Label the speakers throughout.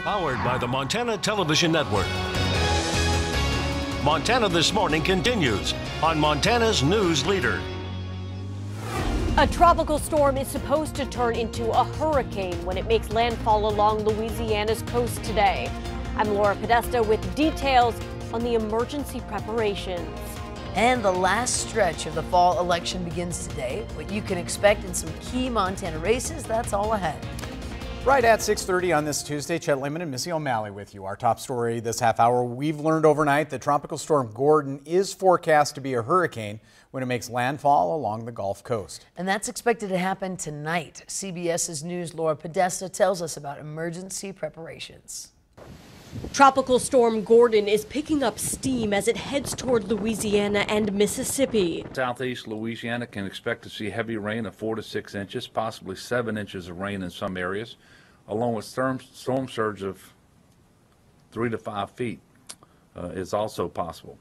Speaker 1: Powered by the Montana Television Network. Montana This Morning continues on Montana's News Leader.
Speaker 2: A tropical storm is supposed to turn into a hurricane when it makes landfall along Louisiana's coast today. I'm Laura Podesta with details on the emergency preparations.
Speaker 3: And the last stretch of the fall election begins today. What you can expect in some key Montana races, that's all ahead.
Speaker 4: Right at 6:30 on this Tuesday, Chet Lehman and Missy O'Malley with you. Our top story this half hour, we've learned overnight that Tropical Storm Gordon is forecast to be a hurricane when it makes landfall along the Gulf Coast.
Speaker 3: And that's expected to happen tonight. CBS's News' Laura Podesta tells us about emergency preparations.
Speaker 2: Tropical Storm Gordon is picking up steam as it heads toward Louisiana and Mississippi.
Speaker 5: Southeast Louisiana can expect to see heavy rain of 4 to 6 inches, possibly 7 inches of rain in some areas, along with storm surge of 3 to 5 feet is also possible.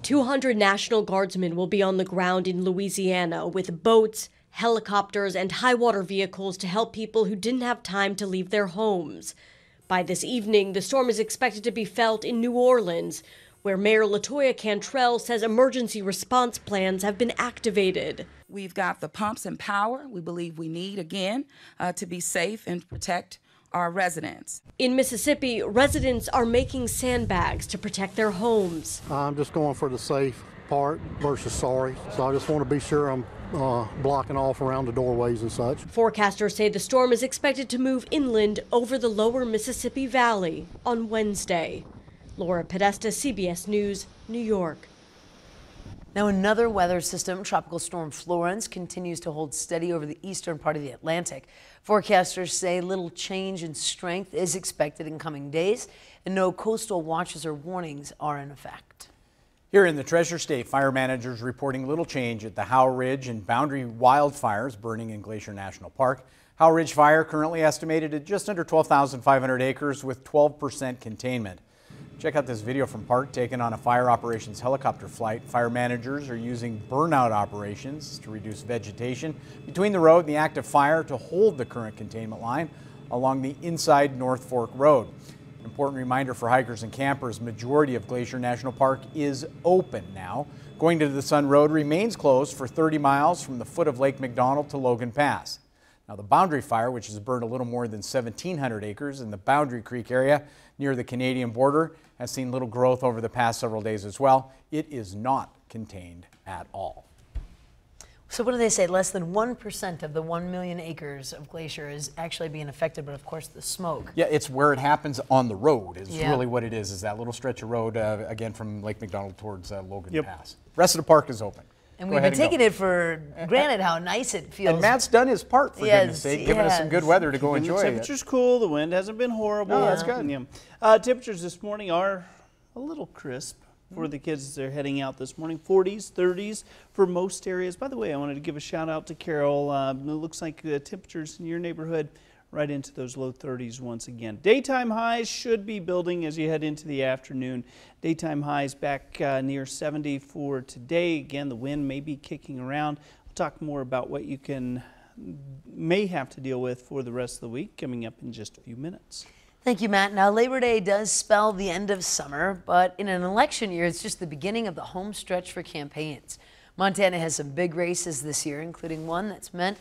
Speaker 2: 200 National Guardsmen will be on the ground in Louisiana with boats, helicopters, and high water vehicles to help people who didn't have time to leave their homes. By this evening, the storm is expected to be felt in New Orleans, where Mayor LaToya Cantrell says emergency response plans have been activated.
Speaker 6: We've got the pumps and power we believe we need, again, to be safe and protect our residents.
Speaker 2: In Mississippi, residents are making sandbags to protect their homes.
Speaker 7: I'm just going for the safe part versus sorry, so I just want to be sure I'm blocking off around the doorways and such.
Speaker 2: Forecasters say the storm is expected to move inland over the lower Mississippi Valley on Wednesday. Laura Podesta, CBS News, New York.
Speaker 3: Now another weather system, Tropical Storm Florence, continues to hold steady over the eastern part of the Atlantic. Forecasters say little change in strength is expected in coming days, and no coastal watches or warnings are in effect.
Speaker 4: Here in the Treasure State, fire managers reporting little change at the Howe Ridge and Boundary wildfires burning in Glacier National Park. Howe Ridge fire currently estimated at just under 12,500 acres with 12% containment. Check out this video from Park taken on a fire operations helicopter flight. Fire managers are using burnout operations to reduce vegetation between the road and the active fire to hold the current containment line along the inside North Fork Road. Important reminder for hikers and campers, majority of Glacier National Park is open now. Going to the Sun Road remains closed for 30 miles from the foot of Lake McDonald to Logan Pass. Now the Boundary fire, which has burned a little more than 1,700 acres in the Boundary Creek area near the Canadian border, has seen little growth over the past several days as well. It is not contained at all.
Speaker 3: So what do they say? Less than 1% of the 1 million acres of glacier is actually being affected, but of course the smoke.
Speaker 4: Yeah, it's where it happens on the road is really what it is that little stretch of road, again, from Lake McDonald towards Logan Pass. Rest of the park is open.
Speaker 3: And we've been taking it for granted how nice it feels.
Speaker 4: And Matt's done his part, for goodness sake, giving us some good weather to go enjoy.
Speaker 8: The temperature's cool, the wind hasn't been horrible.
Speaker 4: Oh, that's good.
Speaker 8: Yeah. Temperatures this morning are a little crisp for the kids as they're heading out this morning. 40s, 30s for most areas. By the way, I wanted to give a shout out to Carol. It looks like the temperatures in your neighborhood right into those low 30s once again. Daytime highs should be building as you head into the afternoon. Daytime highs back near 70 for today. Again, the wind may be kicking around. We'll talk more about what you may have to deal with for the rest of the week coming up in just a few minutes.
Speaker 3: Thank you, Matt. Now, Labor Day does spell the end of summer, but in an election year, it's just the beginning of the home stretch for campaigns. Montana has some big races this year, including one that's meant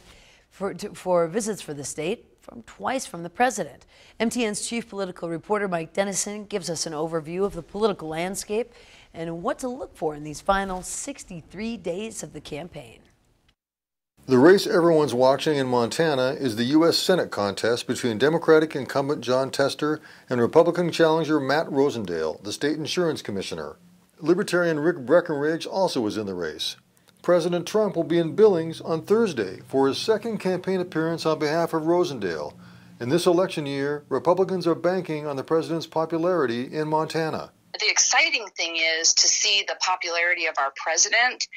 Speaker 3: for visits for the state twice from the president. MTN's chief political reporter Mike Dennison gives us an overview of the political landscape and what to look for in these final 63 days of the campaign.
Speaker 9: The race everyone's watching in Montana is the U.S. Senate contest between Democratic incumbent John Tester and Republican challenger Matt Rosendale, the state insurance commissioner. Libertarian Rick Breckenridge also is in the race. President Trump will be in Billings on Thursday for his second campaign appearance on behalf of Rosendale. In this election year, Republicans are banking on the president's popularity in Montana.
Speaker 10: The exciting thing is to see the popularity of our president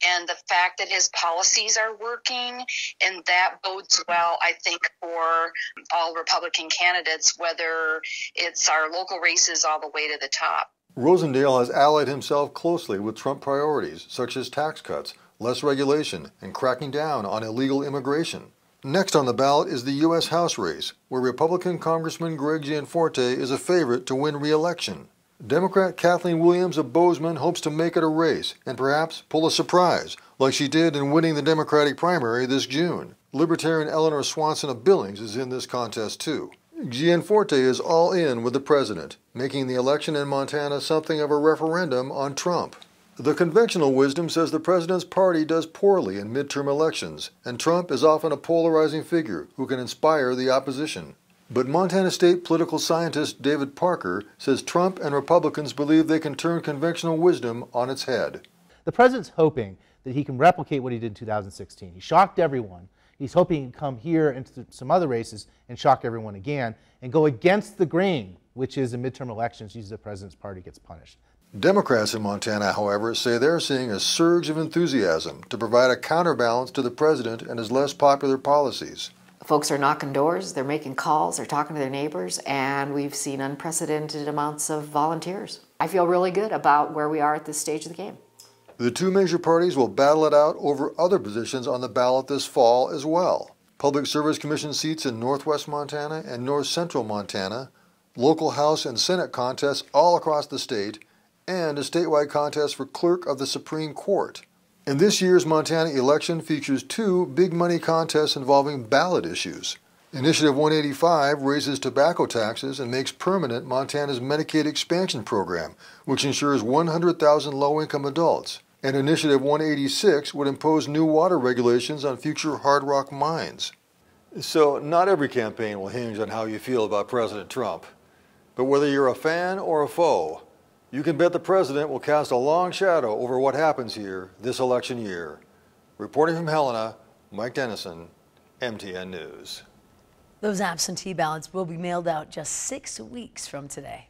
Speaker 10: and the fact that his policies are working, and that bodes well, I think, for all Republican candidates, whether it's our local races all the way to the top.
Speaker 9: Rosendale has allied himself closely with Trump priorities such as tax cuts, less regulation, and cracking down on illegal immigration. Next on the ballot is the U.S. House race, where Republican Congressman Greg Gianforte is a favorite to win re-election. Democrat Kathleen Williams of Bozeman hopes to make it a race and perhaps pull a surprise, like she did in winning the Democratic primary this June. Libertarian Eleanor Swanson of Billings is in this contest too. Gianforte is all in with the president, making the election in Montana something of a referendum on Trump. The conventional wisdom says the president's party does poorly in midterm elections, and Trump is often a polarizing figure who can inspire the opposition. But Montana State political scientist David Parker says Trump and Republicans believe they can turn conventional wisdom on its head.
Speaker 11: The president's hoping that he can replicate what he did in 2016. He shocked everyone. He's hoping he can come here into some other races and shock everyone again and go against the grain, which is in midterm elections, usually the president's party gets punished.
Speaker 9: Democrats in Montana, however, say they're seeing a surge of enthusiasm to provide a counterbalance to the president and his less popular policies.
Speaker 12: Folks are knocking doors, they're making calls, they're talking to their neighbors, and we've seen unprecedented amounts of volunteers. I feel really good about where we are at this stage of the game.
Speaker 9: The two major parties will battle it out over other positions on the ballot this fall as well. Public Service Commission seats in northwest Montana and north central Montana, local House and Senate contests all across the state, and a statewide contest for clerk of the Supreme Court. And this year's Montana election features two big money contests involving ballot issues. Initiative 185 raises tobacco taxes and makes permanent Montana's Medicaid expansion program, which ensures 100,000 low-income adults. And Initiative 186 would impose new water regulations on future hard rock mines. So not every campaign will hinge on how you feel about President Trump. But whether you're a fan or a foe, you can bet the president will cast a long shadow over what happens here this election year. Reporting from Helena, Mike Dennison, MTN News.
Speaker 3: Those absentee ballots will be mailed out just 6 weeks from today.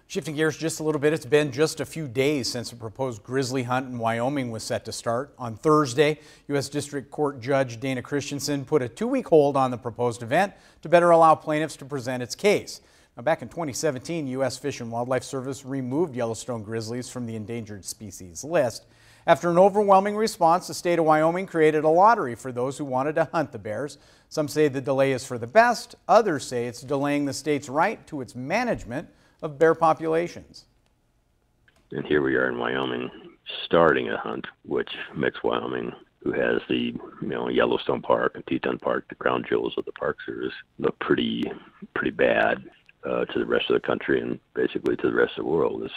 Speaker 4: Shifting gears just a little bit, it's been just a few days since a proposed grizzly hunt in Wyoming was set to start. On Thursday, U.S. District Court Judge Dana Christensen put a 2-week hold on the proposed event to better allow plaintiffs to present its case. Now, back in 2017, U.S. Fish and Wildlife Service removed Yellowstone grizzlies from the endangered species list. After an overwhelming response, the state of Wyoming created a lottery for those who wanted to hunt the bears. Some say the delay is for the best. Others say it's delaying the state's right to its management of bear populations.
Speaker 13: And here we are in Wyoming starting a hunt, which makes Wyoming, who has the Yellowstone Park and Teton Park, the crown jewels of the Park Service, look pretty bad to the rest of the country and basically to the rest of the world as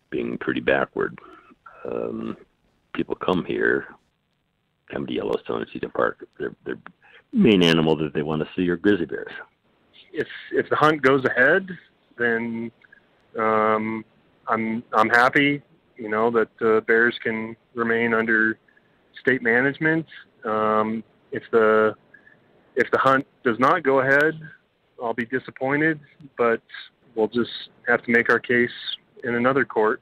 Speaker 13: being pretty backward. People come to Yellowstone and Teton Park. Their main animal that they want to see are grizzly bears.
Speaker 14: If the hunt goes ahead, then I'm happy, that bears can remain under state management. If the hunt does not go ahead, I'll be disappointed, but we'll just have to make our case in another court.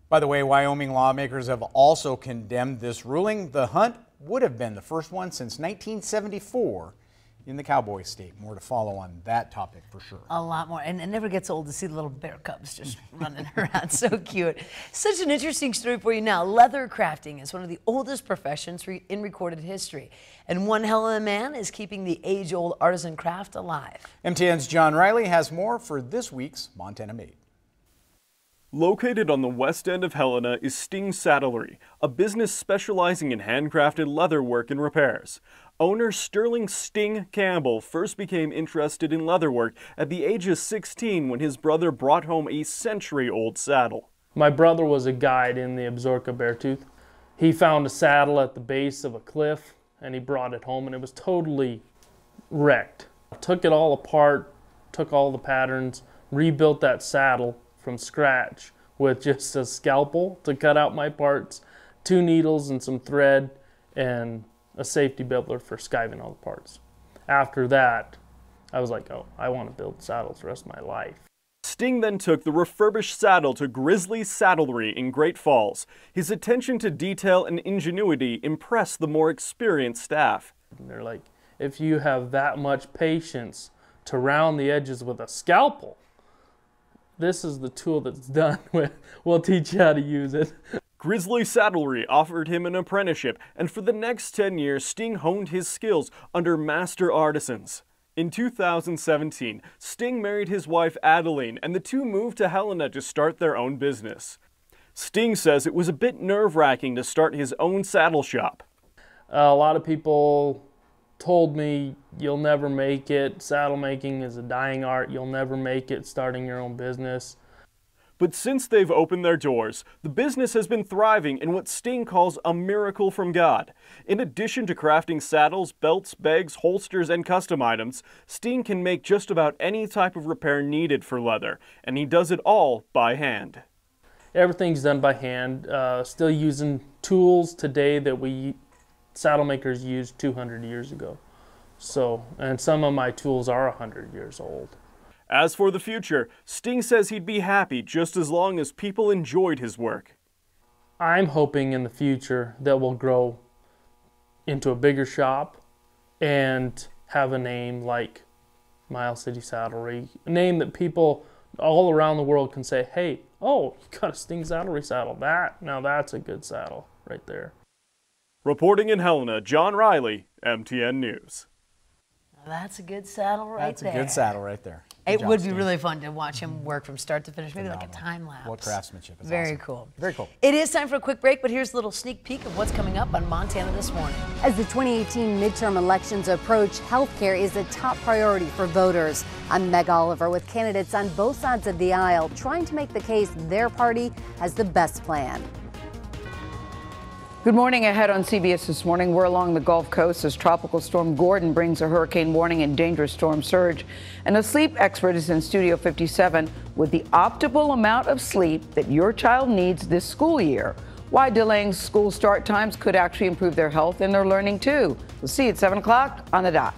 Speaker 4: By the way, Wyoming lawmakers have also condemned this ruling. The hunt would have been the first one since 1974 in the cowboy state. More to follow on that topic for sure.
Speaker 3: A lot more. And it never gets old to see the little bear cubs just running around. So cute. Such an interesting story for you now. Leather crafting is one of the oldest professions in recorded history. And one hell of a man is keeping the age-old artisan craft alive.
Speaker 4: MTN's John Riley has more for this week's Montana Made.
Speaker 15: Located on the west end of Helena is Sting Saddlery, a business specializing in handcrafted leatherwork and repairs. Owner Sterling Sting Campbell first became interested in leatherwork at the age of 16 when his brother brought home a century-old saddle.
Speaker 16: My brother was a guide in the Absaroka Beartooth. He found a saddle at the base of a cliff and he brought it home and it was totally wrecked. Took it all apart, took all the patterns, rebuilt that saddle from scratch with just a scalpel to cut out my parts, 2 needles and some thread, and a safety builder for skiving all the parts. After that, I was like, oh, I want to build saddles the rest of my life.
Speaker 15: Sting then took the refurbished saddle to Grizzly's Saddlery in Great Falls. His attention to detail and ingenuity impressed the more experienced staff.
Speaker 16: And they're like, if you have that much patience to round the edges with a scalpel, this is the tool that's done with. We'll teach you how to use it.
Speaker 15: Grizzly Saddlery offered him an apprenticeship, and for the next 10 years, Sting honed his skills under master artisans. In 2017, Sting married his wife Adeline, and the two moved to Helena to start their own business. Sting says it was a bit nerve-wracking to start his own saddle shop.
Speaker 16: A lot of people told me, you'll never make it, saddle making is a dying art, you'll never make it starting your own business.
Speaker 15: But since they've opened their doors, the business has been thriving in what Sting calls a miracle from God. In addition to crafting saddles, belts, bags, holsters, and custom items, Sting can make just about any type of repair needed for leather, and he does it all by hand.
Speaker 16: Everything's done by hand, still using tools today that saddle makers used 200 years ago. So, and some of my tools are 100 years old.
Speaker 15: As for the future, Sting says he'd be happy just as long as people enjoyed his work.
Speaker 16: I'm hoping in the future that we'll grow into a bigger shop and have a name like Miles City Saddlery, a name that people all around the world can say, hey, oh, you got a Sting Saddlery saddle. Now that's a good saddle right there.
Speaker 15: Reporting in Helena, John Riley, MTN News.
Speaker 3: That's a good saddle right there.
Speaker 4: That's a good saddle right there.
Speaker 3: It would be really fun to watch him work from start to finish, maybe like a time lapse.
Speaker 4: What craftsmanship. It's
Speaker 3: Very
Speaker 4: awesome.
Speaker 3: cool.
Speaker 4: Very cool.
Speaker 3: It is time for a quick break, but here's a little sneak peek of what's coming up on Montana This Morning.
Speaker 17: As the 2018 midterm elections approach, healthcare is a top priority for voters. I'm Meg Oliver with candidates on both sides of the aisle trying to make the case their party has the best plan.
Speaker 18: Good morning. Ahead on CBS This Morning, we're along the Gulf Coast as Tropical Storm Gordon brings a hurricane warning and dangerous storm surge. And a sleep expert is in Studio 57 with the optimal amount of sleep that your child needs this school year. Why delaying school start times could actually improve their health and their learning too. We'll see you at 7 o'clock on the dot.